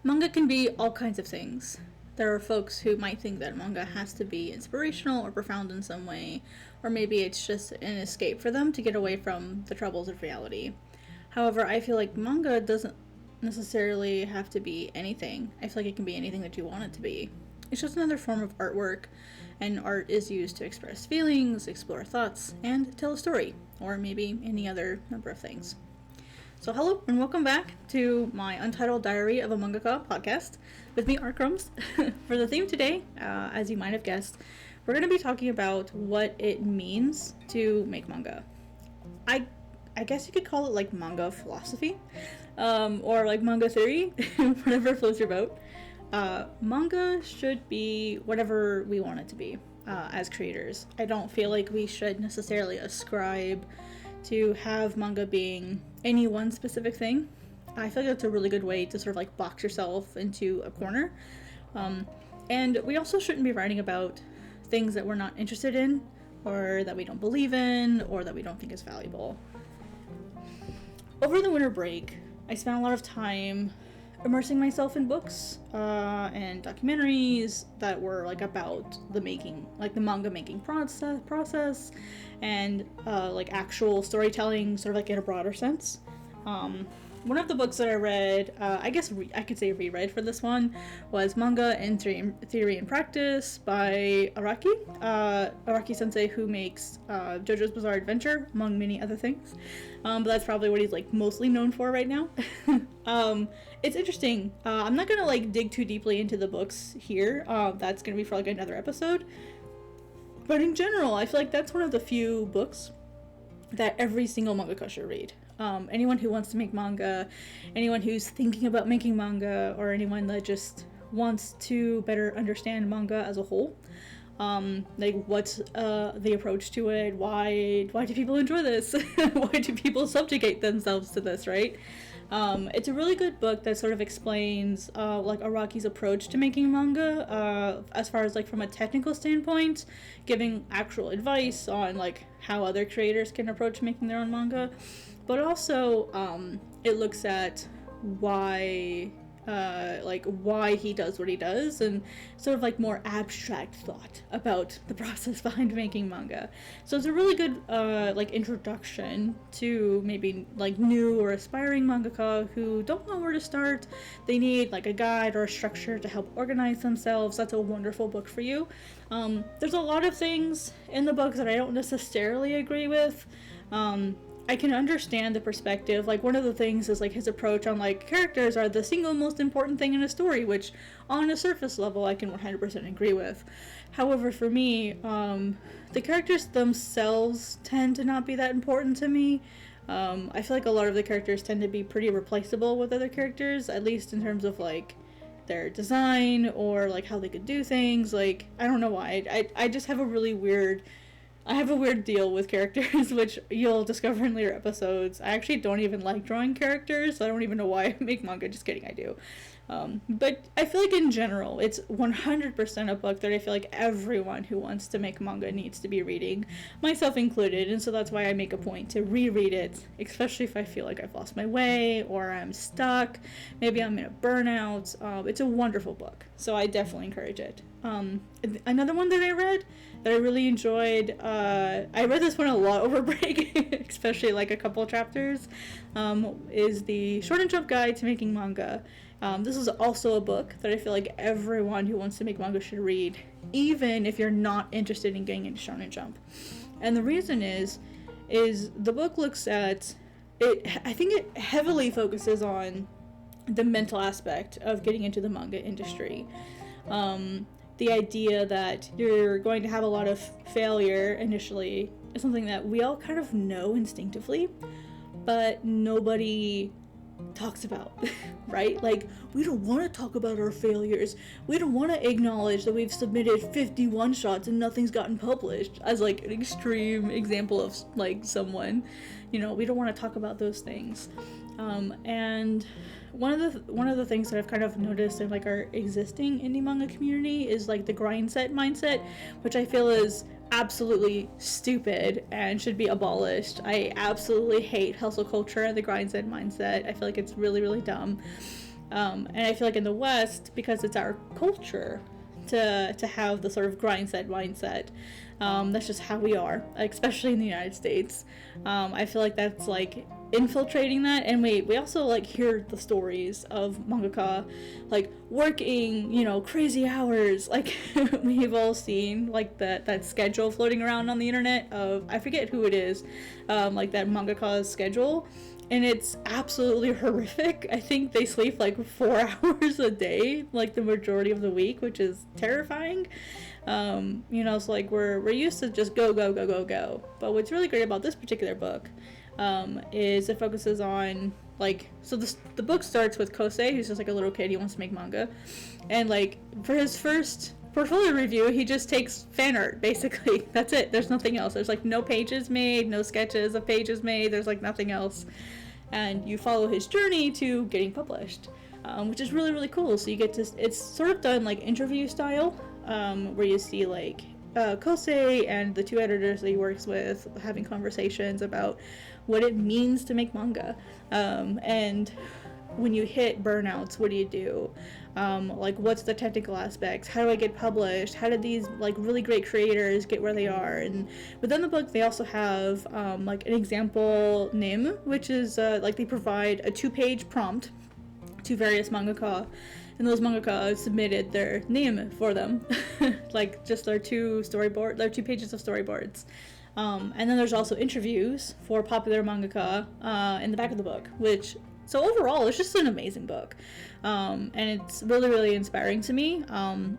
Manga can be all kinds of things. There are folks who might think that manga has to be inspirational or profound in some way, or maybe it's just an escape for them to get away from the troubles of reality. However, I feel like manga doesn't necessarily have to be anything. I feel like it can be anything that you want it to be. It's just another form of artwork, and art is used to express feelings, explore thoughts, and tell a story, or maybe any other number of things. So hello and welcome back to my Untitled Diary of a Mangaka podcast with me, Artcrumbs. For the theme today, as you might have guessed, we're going to be talking about what it means to make manga. I guess you could call it like manga philosophy, or like manga theory, whatever floats your boat. Manga should be whatever we want it to be as creators. I don't feel like we should necessarily ascribe to have manga being any one specific thing. I feel like that's a really good way to sort of like box yourself into a corner. And we also shouldn't be writing about things that we're not interested in, or that we don't believe in, or that we don't think is valuable. Over the winter break, I spent a lot of time immersing myself in books and documentaries that were like about the making, like the manga making process and like actual storytelling, sort of like in a broader sense. One of the books that I read, I guess I could say reread for this one, was Manga in Theory and Practice by Araki. Araki sensei, who makes JoJo's Bizarre Adventure, among many other things. But that's probably what he's like mostly known for right now. It's interesting. I'm not gonna like dig too deeply into the books here. That's gonna be for like another episode. But in general, I feel like that's one of the few books that every single mangaka should read. Anyone who wants to make manga, anyone who's thinking about making manga, or anyone that just wants to better understand manga as a whole. Like what's the approach to it? Why do people enjoy this? Why do people subjugate themselves to this, right? It's a really good book that sort of explains like Araki's approach to making manga, as far as like from a technical standpoint, giving actual advice on like how other creators can approach making their own manga, but also it looks at why he does what he does, and sort of like more abstract thought about the process behind making manga. So it's a really good like introduction to maybe like new or aspiring mangaka who don't know where to start. They need like a guide or a structure to help organize themselves. That's a wonderful book for you. There's a lot of things in the book that I don't necessarily agree with. I can understand the perspective. Like, one of the things is like his approach on like characters are the single most important thing in a story, which on a surface level I can 100% agree with. However, for me, the characters themselves tend to not be that important to me. I feel like a lot of the characters tend to be pretty replaceable with other characters, at least in terms of like their design or like how they could do things. Like, I don't know why. I just have a really weird deal with characters, which you'll discover in later episodes. I actually don't even like drawing characters, so I don't even know why I make manga. Just kidding, I do. But I feel like in general, it's 100% a book that I feel like everyone who wants to make manga needs to be reading, myself included, and so that's why I make a point to reread it, especially if I feel like I've lost my way, or I'm stuck, maybe I'm in a burnout. It's a wonderful book, so I definitely encourage it. Another one that I read that I really enjoyed, I read this one a lot over break, especially like a couple chapters, is the Short and Jump Guide to Making Manga. This is also a book that I feel like everyone who wants to make manga should read, even if you're not interested in getting into Shonen Jump. And the reason is the book looks at it. I think it heavily focuses on the mental aspect of getting into the manga industry. The idea that you're going to have a lot of failure initially is something that we all kind of know instinctively, but nobody talks about, right? Like, we don't want to talk about our failures. We don't want to acknowledge that we've submitted 50 one-shots and nothing's gotten published, as like an extreme example of like someone, we don't want to talk about those things. And one of the things that I've kind of noticed in like our existing indie manga community is like the grind set mindset, which I feel is absolutely stupid and should be abolished. I absolutely hate hustle culture and the grind set mindset. I feel like it's really, really dumb. And I feel like in the West, because it's our culture to have the sort of grind set mindset, that's just how we are, especially in the United States. I feel like that's like infiltrating that, and we also like hear the stories of mangaka like working, you know, crazy hours. Like we've all seen like that schedule floating around on the internet of, I forget who it is, like that mangaka's schedule, and it's absolutely horrific. I think they sleep like 4 hours a day, like the majority of the week, which is terrifying. You know, so like we're used to just go. But what's really great about this particular book is it focuses on like, so the book starts with Kosei, who's just like a little kid. He wants to make manga, and like for his first portfolio review, he just takes fan art, basically. That's it. There's nothing else. There's like no pages made, no sketches of pages made. There's like nothing else, and you follow his journey to getting published, which is really, really cool. So you get to, it's sort of done like interview style, where you see like Kosei and the 2 editors that he works with having conversations about what it means to make manga, and when you hit burnouts, what do you do? Like, what's the technical aspects? How do I get published? How did these like really great creators get where they are? And within the book, they also have like an example nim, which is like they provide a 2-page prompt to various mangaka, and those mangaka submitted their name for them, like just their 2 pages of storyboards. And then there's also interviews for popular mangaka in the back of the book, which, so overall, it's just an amazing book. And it's really, really inspiring to me.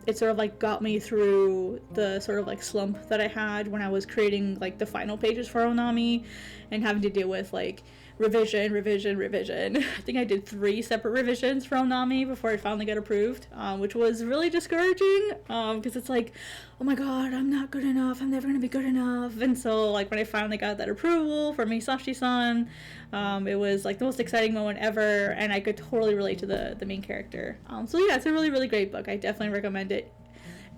It sort of like got me through the sort of like slump that I had when I was creating like the final pages for Onami and having to deal with like revision. I think I did 3 separate revisions for Onami before it finally got approved, which was really discouraging, because it's like, oh my god, I'm not good enough, I'm never gonna be good enough. And so like when I finally got that approval from Misashi-san, it was like the most exciting moment ever, and I could totally relate to the main character. So yeah, it's a really, really great book. I definitely recommend it.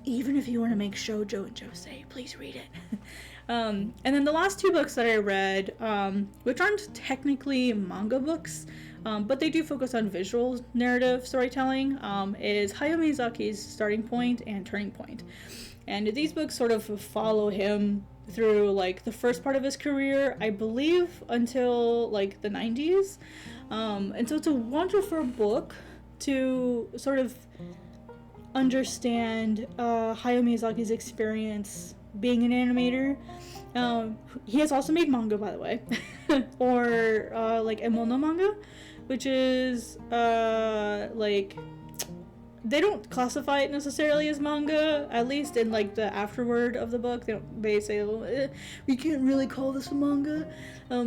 Even if you want to make shoujo and josei, please read it. And then the last 2 books that I read, which aren't technically manga books, but they do focus on visual narrative storytelling, is Hayao Miyazaki's Starting Point and Turning Point. And these books sort of follow him through like the first part of his career, I believe, until like the 90s. And so it's a wonderful book to sort of understand Hayao Miyazaki's experience being an animator. He has also made manga, by the way, or like Emono manga, which is like, they don't classify it necessarily as manga, at least in like the afterword of the book. They say, we can't really call this a manga,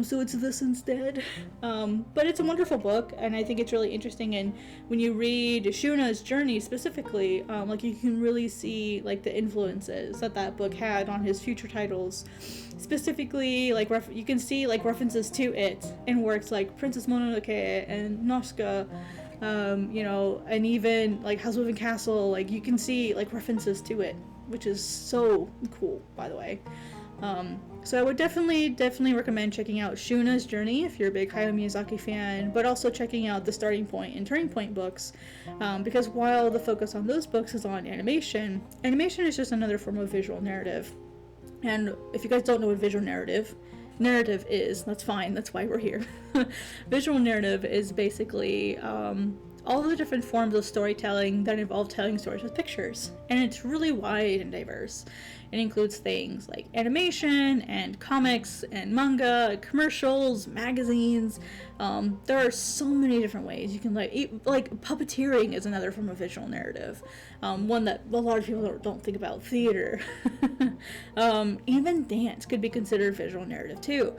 so it's this instead. But it's a wonderful book, and I think it's really interesting. And when you read Shuna's journey specifically, like you can really see like the influences that book had on his future titles. Specifically, like you can see like references to it in works like Princess Mononoke and Nausicaa. You know, and even like House Moving Castle, like you can see like references to it, which is so cool, by the way. So I would definitely recommend checking out Shuna's Journey if you're a big Hayao Miyazaki fan, but also checking out the Starting Point and Turning Point books, because while the focus on those books is on animation is just another form of visual narrative. And if you guys don't know what visual narrative is, that's fine, that's why we're here. Visual narrative is basically all the different forms of storytelling that involve telling stories with pictures, and it's really wide and diverse. It includes things like animation and comics and manga, commercials, magazines. There are so many different ways you can like puppeteering is another form of visual narrative, one that a lot of people don't think about. Theater, even dance could be considered visual narrative too.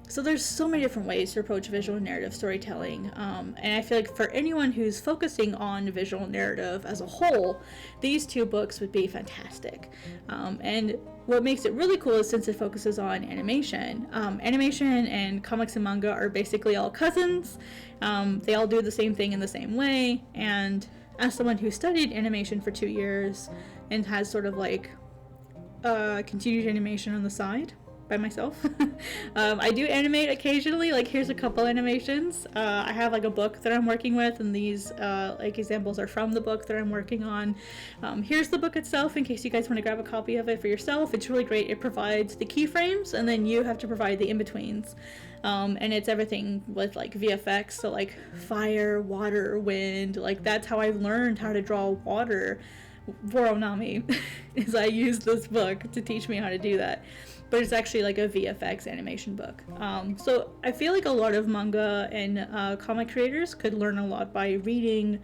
So there's so many different ways to approach visual narrative storytelling, and I feel like for anyone who's focusing on visual narrative as a whole, these 2 books would be fantastic. And what makes it really cool is since it focuses on animation, animation and comics and manga are basically all cousins. They all do the same thing in the same way, and as someone who studied animation for 2 years and has sort of like continued animation on the side, by myself. I do animate occasionally, like here's a couple animations. I have like a book that I'm working with, and these like examples are from the book that I'm working on. Here's the book itself in case you guys want to grab a copy of it for yourself. It's really great. It provides the keyframes, and then you have to provide the in-betweens. And it's everything with like VFX, so like fire, water, wind. Like that's how I learned how to draw water for Onami, is I used this book to teach me how to do that. But it's actually like a VFX animation book. So I feel like a lot of manga and comic creators could learn a lot by reading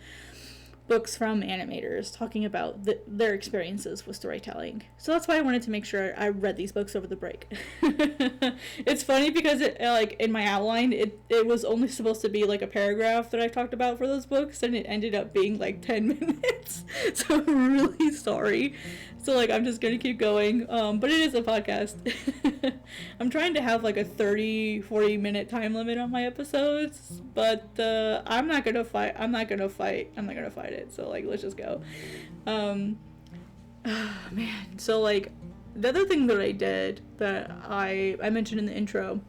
books from animators talking about their experiences with storytelling. So that's why I wanted to make sure I read these books over the break. It's funny because it, like in my outline, it was only supposed to be like a paragraph that I talked about for those books, and it ended up being like 10 minutes. So I'm really sorry. So like I'm just gonna keep going, but it is a podcast. I'm trying to have like a 30-40 minute time limit on my episodes, but I'm not gonna fight it. So like let's just go. Oh man. So like the other thing that I did that I mentioned in the intro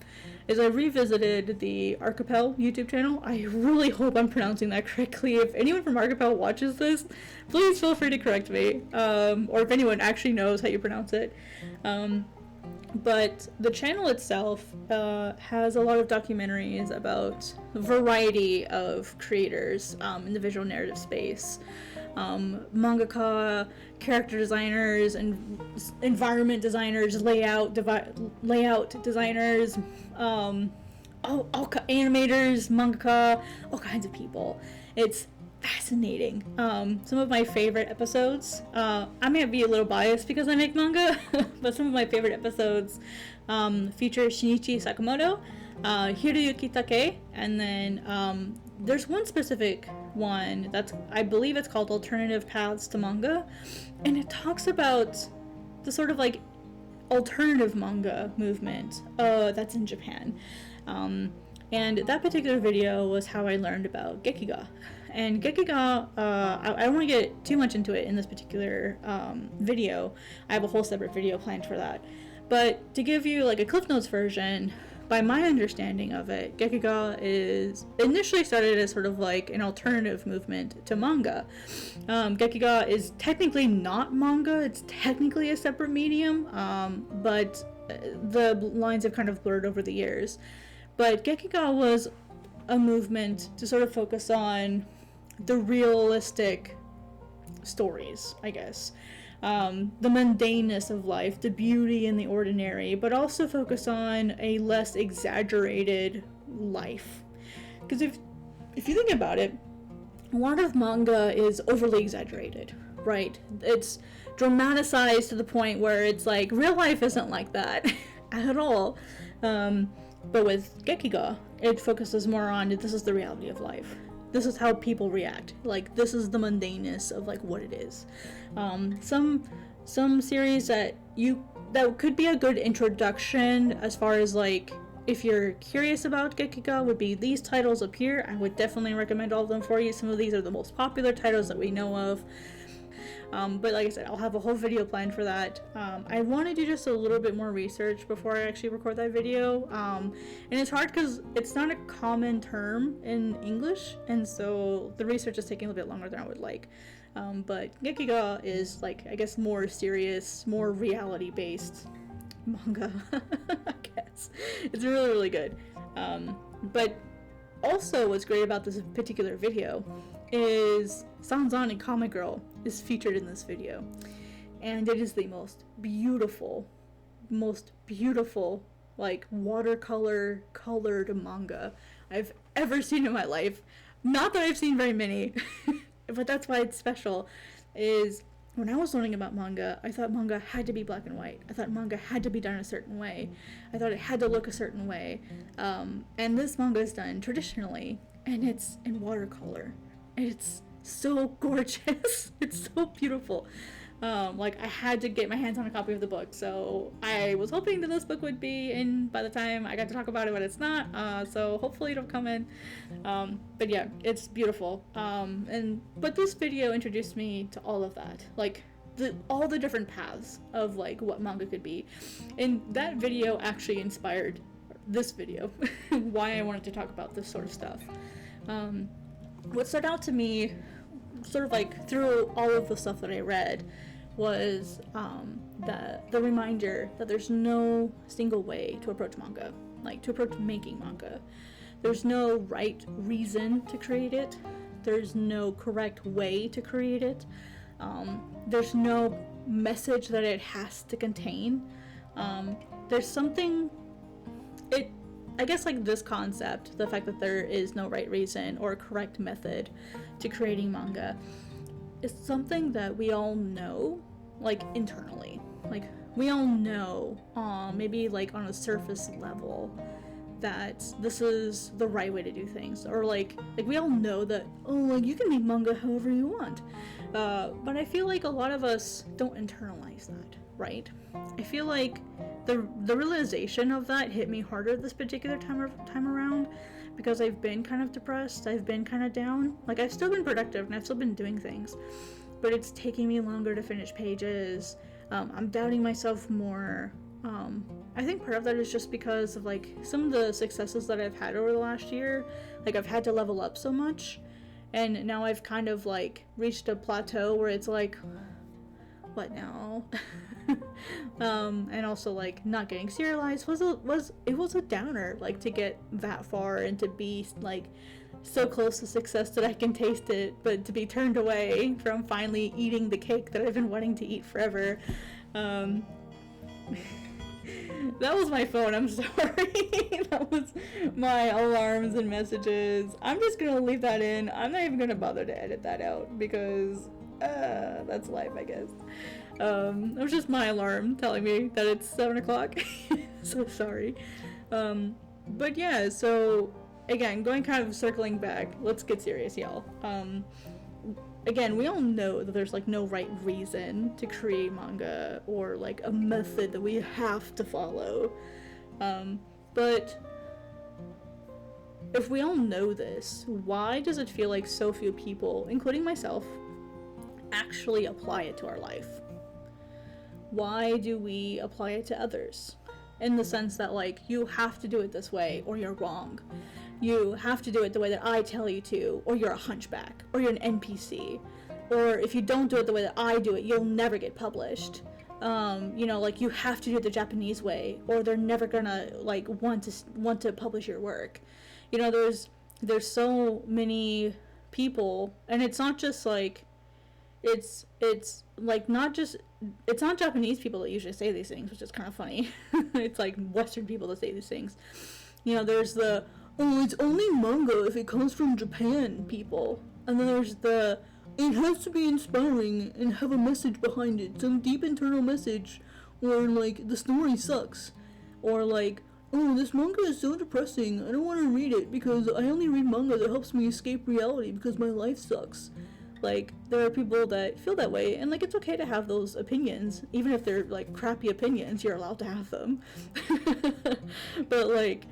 is I revisited the Archipel YouTube channel. I really hope I'm pronouncing that correctly. If anyone from Archipel watches this, please feel free to correct me, or if anyone actually knows how you pronounce it. But the channel itself has a lot of documentaries about a variety of creators in the visual narrative space. Mangaka, character designers, and environment designers, layout designers, animators, mangaka, all kinds of people. It's fascinating. Some of my favorite episodes, I may be a little biased because I make manga, but some of my favorite episodes feature Shinichi Sakamoto, Hiroyuki Take, and then there's one specific one that's, I believe it's called Alternative Paths to Manga, and it talks about the sort of like alternative manga movement that's in Japan. And that particular video was how I learned about Gekiga. And Gekiga, I don't want to get too much into it in this particular video. I have a whole separate video planned for that. But to give you like a Cliff Notes version, by my understanding of it, Gekiga is initially started as sort of like an alternative movement to manga. Gekiga is technically not manga, it's technically a separate medium, but the lines have kind of blurred over the years. But Gekiga was a movement to sort of focus on the realistic stories, I guess. The mundaneness of life, the beauty in the ordinary, but also focus on a less exaggerated life. Because if you think about it, a lot of manga is overly exaggerated, right? It's dramatized to the point where it's like, real life isn't like that at all. But with Gekiga, it focuses more on, this is the reality of life. This is how people react. Like, this is the mundaneness of like what it is. Some series that could be a good introduction as far as like, if you're curious about Gekiga, would be these titles up here. I would definitely recommend all of them for you. Some of these are the most popular titles that we know of. But like I said, I'll have a whole video planned for that. I want to do just a little bit more research before I actually record that video. And it's hard because it's not a common term in English, and so the research is taking a little bit longer than I would like. But Gekiga is like, I guess, more serious, more reality-based manga, I guess. It's really, really good. But also what's great about this particular video is Sanzan and Kame Girl is featured in this video, and it is the most beautiful like watercolor colored manga I've ever seen in my life. Not that I've seen very many, but that's why it's special. Is when I was learning about manga, I thought manga had to be black and white. I thought manga had to be done a certain way. I thought it had to look a certain way. And this manga is done traditionally, and it's in watercolor. It's so gorgeous. It's so beautiful. Like, I had to get my hands on a copy of the book, so I was hoping that this book would be in by the time I got to talk about it, but it's not, so hopefully it'll come in. But yeah, it's beautiful. But this video introduced me to all of that. Like, all the different paths of like what manga could be. And that video actually inspired this video, why I wanted to talk about this sort of stuff. What stood out to me sort of like through all of the stuff that I read was the reminder that there's no single way to approach manga, like to approach making manga. There's no right reason to create it. There's no correct way to create it. There's no message that it has to contain. There's something, I guess like this concept, the fact that there is no right reason or correct method to creating manga, is something that we all know, like internally. Like we all know, maybe like on a surface level, that this is the right way to do things, or like we all know that, oh, like you can make manga however you want, but I feel like a lot of us don't internalize that, right? I feel like the realization of that hit me harder this particular time around, because I've been kind of depressed, I've been kind of down. Like I've still been productive and I've still been doing things, but it's taking me longer to finish pages. I'm doubting myself more. I think part of that is just because of like some of the successes that I've had over the last year. Like I've had to level up so much, and now I've kind of like reached a plateau where it's like, what now? And also like not getting serialized was a downer, like to get that far and to be like so close to success that I can taste it, but to be turned away from finally eating the cake that I've been wanting to eat forever. That was my phone, I'm sorry. That was my alarms and messages. I'm just gonna leave that in. I'm not even gonna bother to edit that out, because that's life, I guess. It was just my alarm telling me that it's 7 o'clock. So sorry. But yeah, so again, going kind of circling back, let's get serious, y'all. Again, we all know that there's like no right reason to create manga or like a method that we have to follow. But if we all know this, why does it feel like so few people, including myself, actually apply it to our life? Why do we apply it to others? In the sense that like, you have to do it this way or you're wrong. You have to do it the way that I tell you to, or you're a hunchback, or you're an NPC. Or if you don't do it the way that I do it, you'll never get published. You know, like you have to do it the Japanese way, or they're never gonna like want to publish your work. You know, there's so many people, and it's not just like, it's like not Japanese people that usually say these things, which is kind of funny. It's like Western people that say these things. You know, there's the, oh, it's only manga if it comes from Japan people. And then there's the, it has to be inspiring and have a message behind it, some deep internal message, or like the story sucks, or like, oh, this manga is so depressing, I don't want to read it because I only read manga that helps me escape reality because my life sucks. Like, there are people that feel that way, and like it's okay to have those opinions, even if they're like crappy opinions, you're allowed to have them. But like,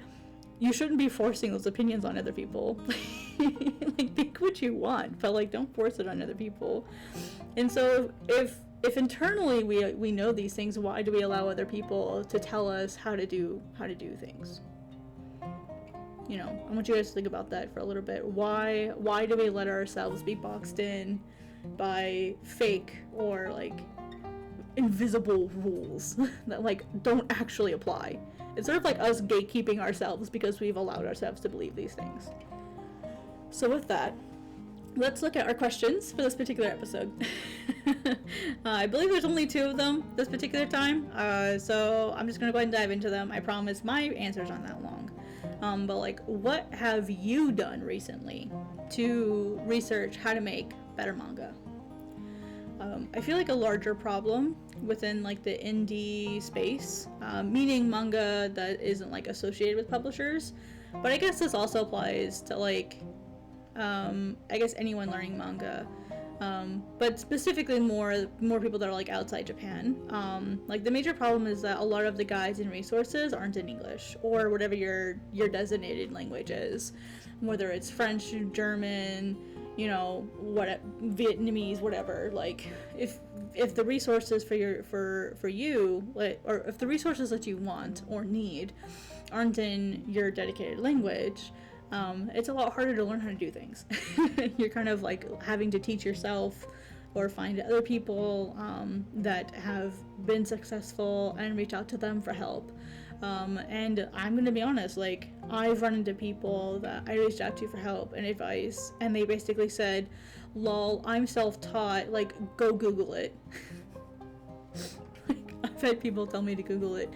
you shouldn't be forcing those opinions on other people. Like, think what you want, but like don't force it on other people. And so if internally we know these things, why do we allow other people to tell us how to do things? You know, I want you guys to think about that for a little bit. Why do we let ourselves be boxed in by fake or like invisible rules that like don't actually apply? It's sort of like us gatekeeping ourselves because we've allowed ourselves to believe these things. So with that, let's look at our questions for this particular episode. I believe there's only 2 of them this particular time, so I'm just gonna go ahead and dive into them. I promise my answers aren't that long. But like, what have you done recently to research how to make better manga? I feel like a larger problem within like the indie space, meaning manga that isn't like associated with publishers, but I guess this also applies to like, I guess anyone learning manga, but specifically more people that are like outside Japan. Like the major problem is that a lot of the guides and resources aren't in English or whatever your designated language is, whether it's French, German, you know, what Vietnamese, whatever. Like, if the resources for you, like, or if the resources that you want or need aren't in your dedicated language, it's a lot harder to learn how to do things. You're kind of like having to teach yourself or find other people that have been successful and reach out to them for help. And I'm gonna be honest, like, I've run into people that I reached out to for help and advice, and they basically said, lol, I'm self-taught, like, go Google it. Like, I've had people tell me to Google it,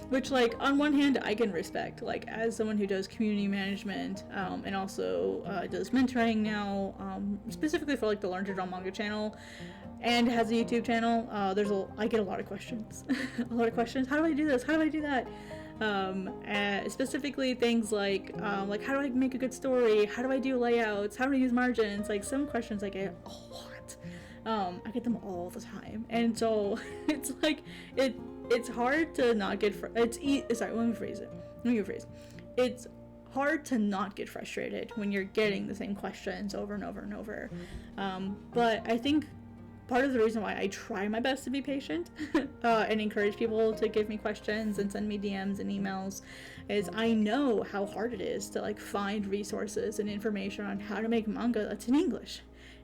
which, like, on one hand, I can respect, like, as someone who does community management, and also does mentoring now, specifically for, like, the Learn to Draw Manga channel, and has a YouTube channel. I get a lot of questions. A lot of questions. How do I do this? How do I do that? Specifically things like how do I make a good story? How do I do layouts? How do I use margins? Like, some questions I get a lot. I get them all the time, and so it's like it's hard to not get sorry, let me rephrase. It's hard to not get frustrated when you're getting the same questions over and over and over. But I think part of the reason why I try my best to be patient and encourage people to give me questions and send me DMs and emails is I know how hard it is to, like, find resources and information on how to make manga that's in English,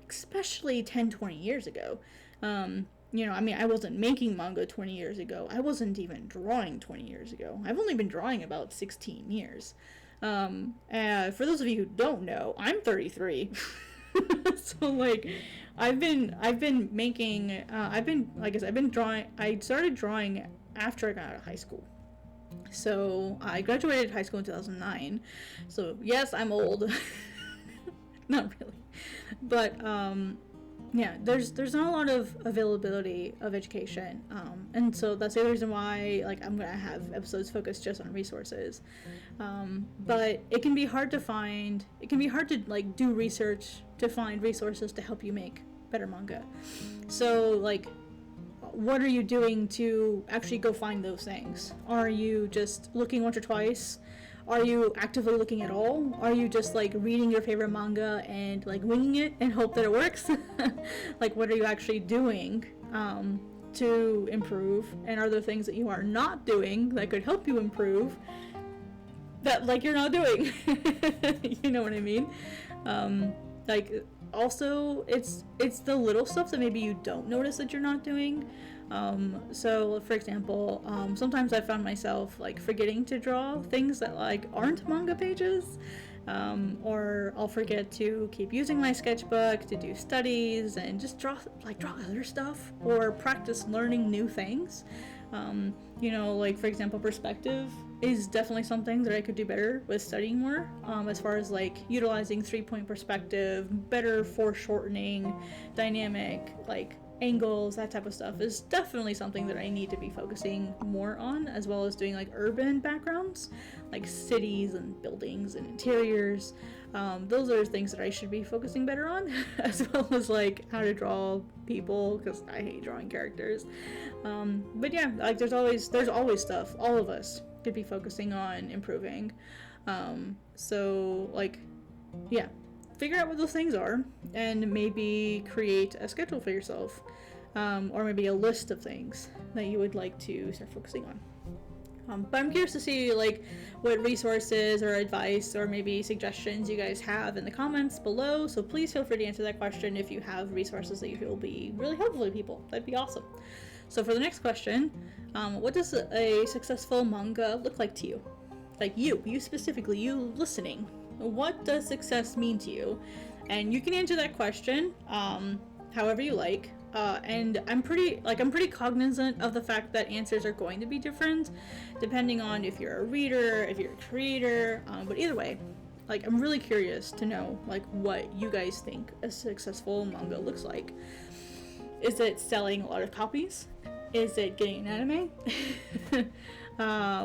especially 10-20 years ago. You know, I mean, I wasn't making manga 20 years ago. I wasn't even drawing 20 years ago. I've only been drawing about 16 years. For those of you who don't know, I'm 33. So, like, I've been making, like I said, I've been drawing. I started drawing after I got out of high school. So I graduated high school in 2009. So yes, I'm old. Not really, but yeah, there's not a lot of availability of education, and so that's the other reason why, like, I'm gonna have episodes focused just on resources. But it can be hard to find. It can be hard to, like, do research to find resources to help you make better manga. So, like, what are you doing to actually go find those things? Are you just looking once or twice? Are you actively looking at all? Are you just, like, reading your favorite manga and, like, winging it and hope that it works? Like, what are you actually doing to improve? And are there things that you are not doing that could help you improve that, like, you're not doing? You know what I mean? Like, also, it's the little stuff that maybe you don't notice that you're not doing. So, for example, sometimes I found myself, like, forgetting to draw things that, like, aren't manga pages, or I'll forget to keep using my sketchbook to do studies and just draw other stuff or practice learning new things. You know, like, for example, perspective is definitely something that I could do better with studying more, as far as, like, utilizing 3-point perspective, better foreshortening, dynamic, like, angles, that type of stuff is definitely something that I need to be focusing more on, as well as doing, like, urban backgrounds, like cities and buildings and interiors. Those are things that I should be focusing better on, as well as, like, how to draw people, because I hate drawing characters. But yeah, like, there's always stuff all of us could be focusing on improving. So, like, yeah, figure out what those things are and maybe create a schedule for yourself, or maybe a list of things that you would like to start focusing on. But I'm curious to see, like, what resources or advice or maybe suggestions you guys have in the comments below, so please feel free to answer that question if you have resources that you feel will be really helpful to people. That'd be awesome. So for the next question, what does a successful manga look like to you? Like, you specifically, you listening. What does success mean to you? And you can answer that question however you like. And I'm pretty cognizant of the fact that answers are going to be different depending on if you're a reader, if you're a creator, but either way, like, I'm really curious to know, like, what you guys think a successful manga looks like. Is it selling a lot of copies? Is it getting an anime?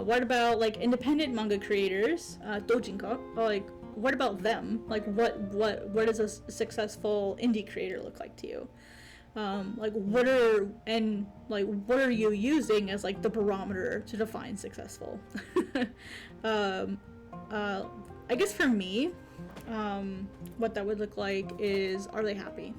What about, like, independent manga creators, dojinka? Like, what about them? Like, what does a successful indie creator look like to you? Like, what are you using as, like, the barometer to define successful? I guess for me, what that would look like is, are they happy?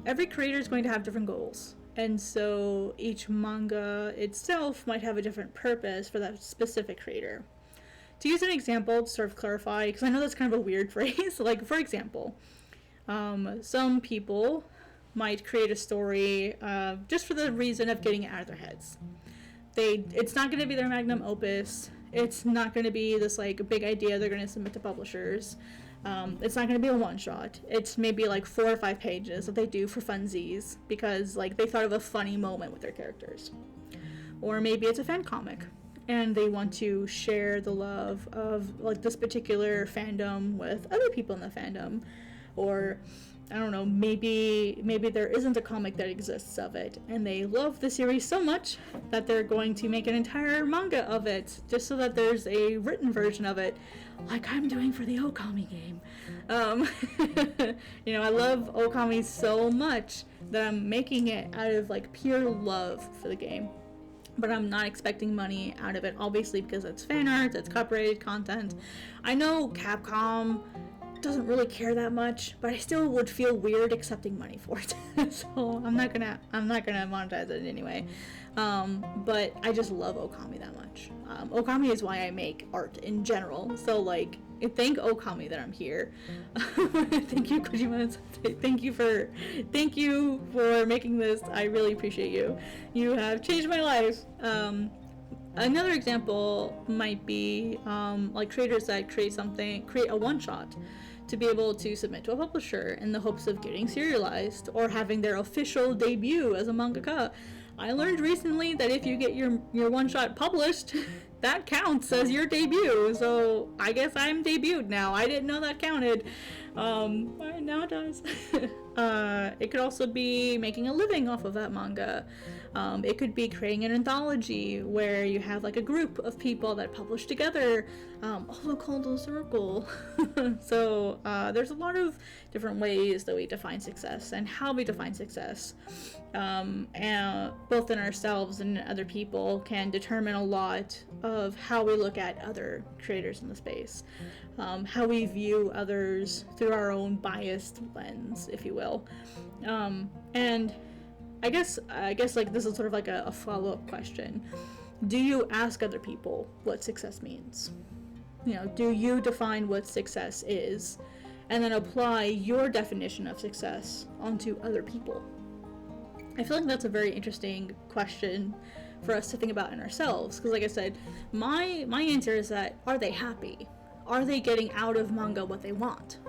Every creator is going to have different goals, and so each manga itself might have a different purpose for that specific creator. To use an example to sort of clarify, because I know that's kind of a weird phrase, like for example, some people might create a story just for the reason of getting it out of their heads. It's not going to be their magnum opus. It's not going to be this like big idea they're going to submit to publishers. It's not going to be a one-shot. It's maybe like 4 or 5 pages that they do for funsies because like they thought of a funny moment with their characters. Or maybe it's a fan comic and they want to share the love of like this particular fandom with other people in the fandom. Or I don't know, maybe there isn't a comic that exists of it, and they love the series so much that they're going to make an entire manga of it, just so that there's a written version of it, like I'm doing for the Okami game. You know, I love Okami so much that I'm making it out of like pure love for the game. But I'm not expecting money out of it, obviously, because it's fan art, it's copyrighted content. I know Capcom doesn't really care that much, but I still would feel weird accepting money for it. So I'm not gonna monetize it anyway. But I just love Okami that much. Okami is why I make art in general. So like, thank Okami that I'm here. Thank you, Kojima. Thank you for making this. I really appreciate you. You have changed my life. Another example might be like creators that create a one-shot to be able to submit to a publisher in the hopes of getting serialized or having their official debut as a mangaka. I learned recently that if you get your one-shot published, that counts as your debut. So I guess I'm debuted now. I didn't know that counted. Now it does. It could also be making a living off of that manga. It could be creating an anthology where you have like a group of people that publish together, also called a circle. So there's a lot of different ways that we define success and how we define success, and both in ourselves and other people can determine a lot of how we look at other creators in the space, how we view others through our own biased lens, if you will. And I guess like this is sort of like a follow-up question. Do you ask other people what success means? You know, do you define what success is and then apply your definition of success onto other people? I feel like that's a very interesting question for us to think about in ourselves, because like I said, my answer is that, are they happy? Are they getting out of manga what they want?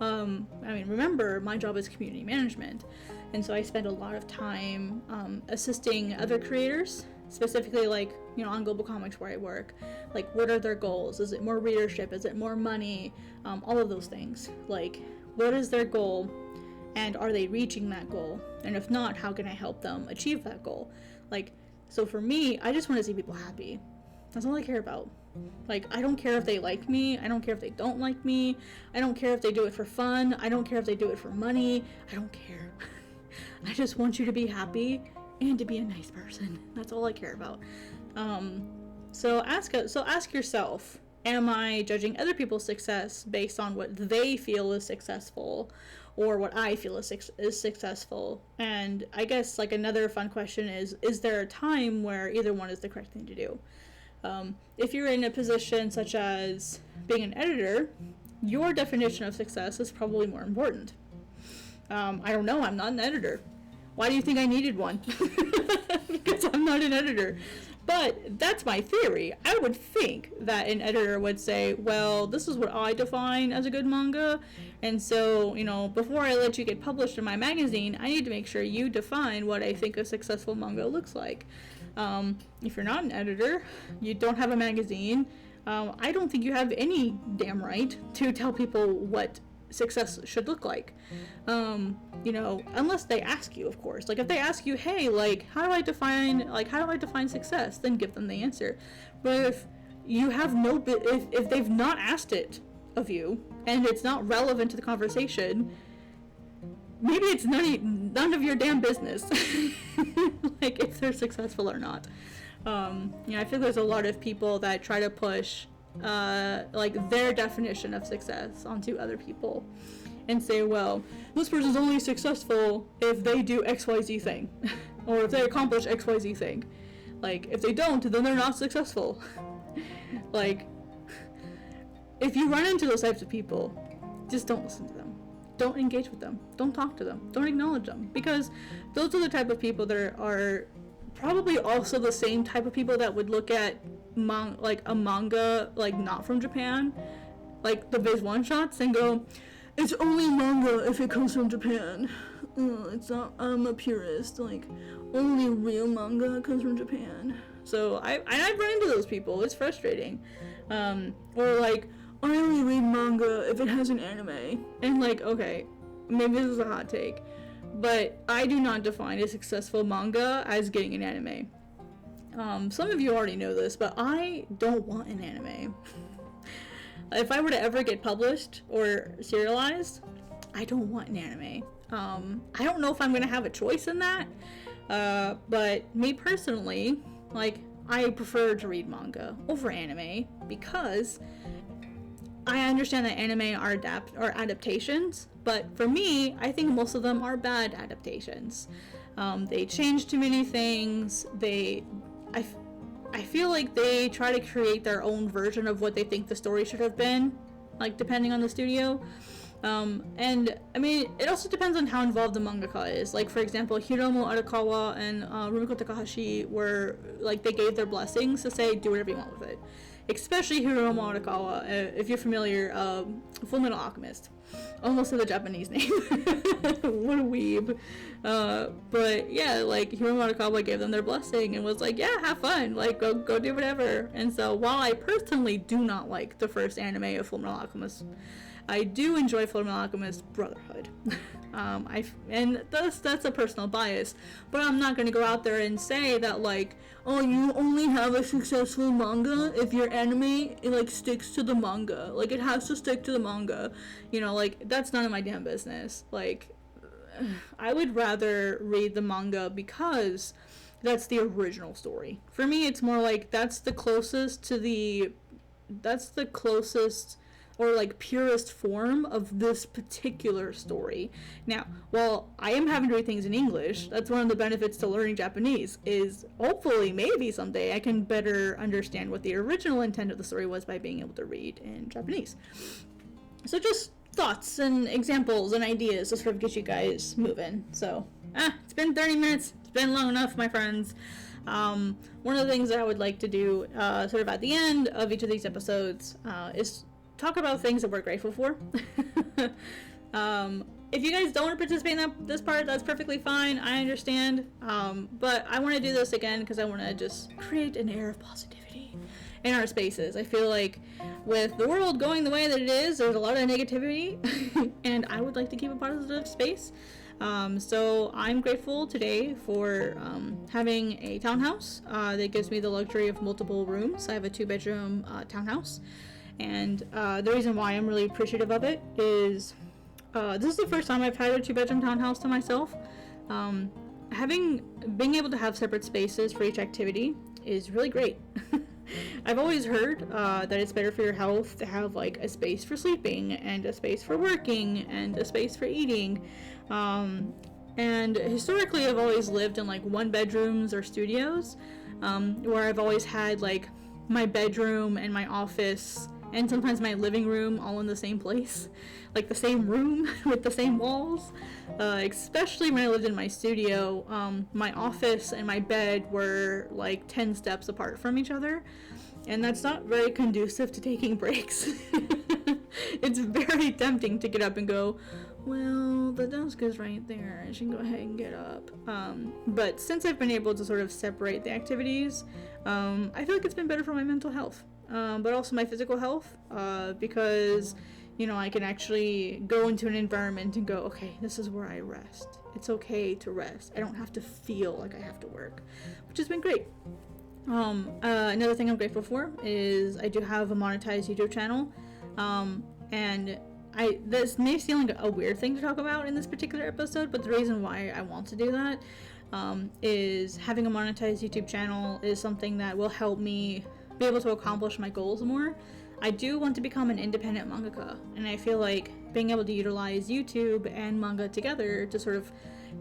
I mean, remember, my job is community management, and so I spend a lot of time assisting other creators, specifically like, you know, on Global Comics where I work. Like, what are their goals? Is it more readership? Is it more money? All of those things. Like, what is their goal, and are they reaching that goal? And if not, how can I help them achieve that goal? Like, so for me, I just want to see people happy. That's all I care about. Like, I don't care if they like me. I don't care if they don't like me. I don't care if they do it for fun. I don't care if they do it for money. I don't care. I just want you to be happy and to be a nice person. That's all I care about. So ask yourself, am I judging other people's success based on what they feel is successful, or what I feel is successful? And I guess like another fun question is there a time where either one is the correct thing to do? If you're in a position such as being an editor, your definition of success is probably more important. I don't know, I'm not an editor. Why do you think I needed one? Because I'm not an editor. But that's my theory. I would think that an editor would say, well, this is what I define as a good manga, and so, you know, before I let you get published in my magazine, I need to make sure you define what I think a successful manga looks like. If you're not an editor, you don't have a magazine, I don't think you have any damn right to tell people what success should look like. You know, unless they ask you, of course. Like, if they ask you, hey, like, how do I define success, then give them the answer. But if you have if they've not asked it of you, and it's not relevant to the conversation, maybe it's none of your damn business, like, if they're successful or not. You know, I feel there's a lot of people that try to push like their definition of success onto other people and say, well, this person's only successful if they do XYZ thing or if they accomplish XYZ thing. Like, if they don't, then they're not successful. Like, if you run into those types of people, just don't listen to them. Don't engage with them. Don't talk to them. Don't acknowledge them. Because those are the type of people that are probably also the same type of people that would look at like a manga, like not from Japan, like the Viz one-shots, and go, it's only manga if it comes from Japan. It's not, I'm a purist. Like, only real manga comes from Japan. So I've run into those people. It's frustrating. Or like, I only read manga if it has an anime. And like, okay, maybe this is a hot take, but I do not define a successful manga as getting an anime. Some of you already know this, but I don't want an anime. If I were to ever get published or serialized, I don't want an anime. I don't know if I'm gonna have a choice in that, but me personally, like, I prefer to read manga over anime because I understand that anime are adaptations, but for me, I think most of them are bad adaptations. They change too many things. I feel like they try to create their own version of what they think the story should have been, like, depending on the studio. And I mean, it also depends on how involved the mangaka is. Like, for example, Hiromu Arakawa and Rumiko Takahashi were, like, they gave their blessings to say, do whatever you want with it. Especially Hiromu Arakawa, if you're familiar, Full Metal Alchemist. Almost said the Japanese name. What a weeb. But yeah, like, Hiromu Arakawa gave them their blessing and was like, yeah, have fun, like, go do whatever. And so while I personally do not like the first anime of Full Metal Alchemist, I do enjoy Full Metal Alchemist Brotherhood. And that's a personal bias, but I'm not going to go out there and say that, like, oh, you only have a successful manga if your anime, like, sticks to the manga. Like, it has to stick to the manga. You know, like, that's none of my damn business. Like, I would rather read the manga because that's the original story. For me, it's more like that's the closest or, like, purest form of this particular story. Now, while I am having to read things in English, that's one of the benefits to learning Japanese, is hopefully, maybe someday, I can better understand what the original intent of the story was by being able to read in Japanese. So just thoughts and examples and ideas to sort of get you guys moving. So, it's been 30 minutes. It's been long enough, my friends. One of the things that I would like to do, sort of at the end of each of these episodes, is talk about things that we're grateful for. If you guys don't want to participate in this part, that's perfectly fine. I understand. But I want to do this again because I want to just create an air of positivity in our spaces. I feel like with the world going the way that it is, there's a lot of negativity, and I would like to keep a positive space. So I'm grateful today for having a townhouse that gives me the luxury of multiple rooms. I have a 2-bedroom townhouse. And the reason why I'm really appreciative of it is this is the first time I've had a 2-bedroom townhouse to myself. Being able to have separate spaces for each activity is really great. I've always heard that it's better for your health to have, like, a space for sleeping and a space for working and a space for eating. And historically, I've always lived in, like, 1-bedrooms or studios, where I've always had, like, my bedroom and my office and sometimes my living room all in the same place, like the same room with the same walls. Especially when I lived in my studio, my office and my bed were like 10 steps apart from each other, and that's not very conducive to taking breaks. It's very tempting to get up and go, well, the desk is right there, I should go ahead and get up. But since I've been able to sort of separate the activities, I feel like it's been better for my mental health, but also my physical health, because, you know, I can actually go into an environment and go, okay, this is where I rest. It's okay to rest. I don't have to feel like I have to work, which has been great. Another thing I'm grateful for is I do have a monetized YouTube channel, and this may seem like a weird thing to talk about in this particular episode, but the reason why I want to do that is having a monetized YouTube channel is something that will help me be able to accomplish my goals more. I do want to become an independent mangaka, and I feel like being able to utilize YouTube and manga together to sort of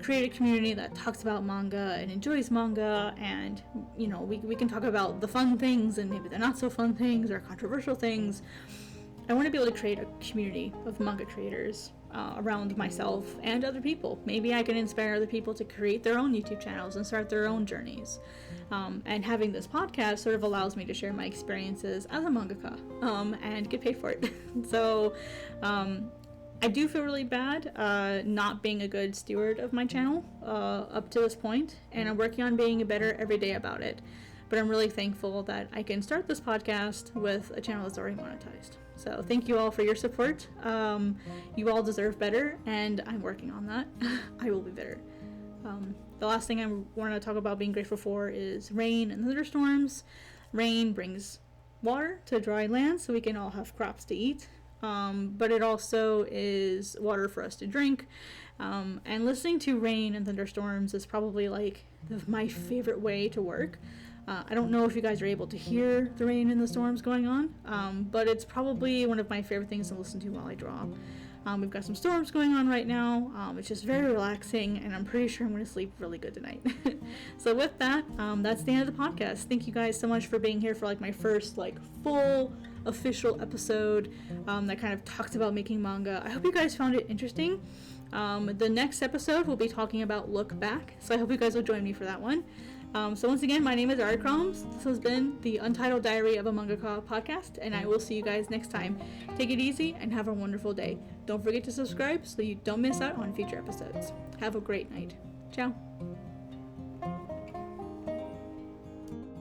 create a community that talks about manga and enjoys manga, and we can talk about the fun things and maybe the not so fun things or controversial things. I want to be able to create a community of manga creators around myself and other people. Maybe I can inspire other people to create their own YouTube channels and start their own journeys. And having this podcast sort of allows me to share my experiences as a mangaka and get paid for it. So I do feel really bad not being a good steward of my channel up to this point, and I'm working on being better every day about it. But I'm really thankful that I can start this podcast with a channel that's already monetized. So thank you all for your support. You all deserve better, and I'm working on that. I will be better. The last thing I want to talk about being grateful for is rain and thunderstorms. Rain brings water to dry land so we can all have crops to eat. But it also is water for us to drink. And listening to rain and thunderstorms is probably like my favorite way to work. I don't know if you guys are able to hear the rain and the storms going on, but it's probably one of my favorite things to listen to while I draw. We've got some storms going on right now. It's just very relaxing, and I'm pretty sure I'm going to sleep really good tonight. So with that, that's the end of the podcast. Thank you guys so much for being here for like my first full official episode that kind of talks about making manga. I hope you guys found it interesting. The next episode we'll be talking about look back, so I hope you guys will join me for that one. So once again, my name is Artcrumbs. This has been the Untitled Diary of a Mangaka podcast, and I will see you guys next time. Take it easy and have a wonderful day. Don't forget to subscribe so you don't miss out on future episodes. Have a great night. Ciao.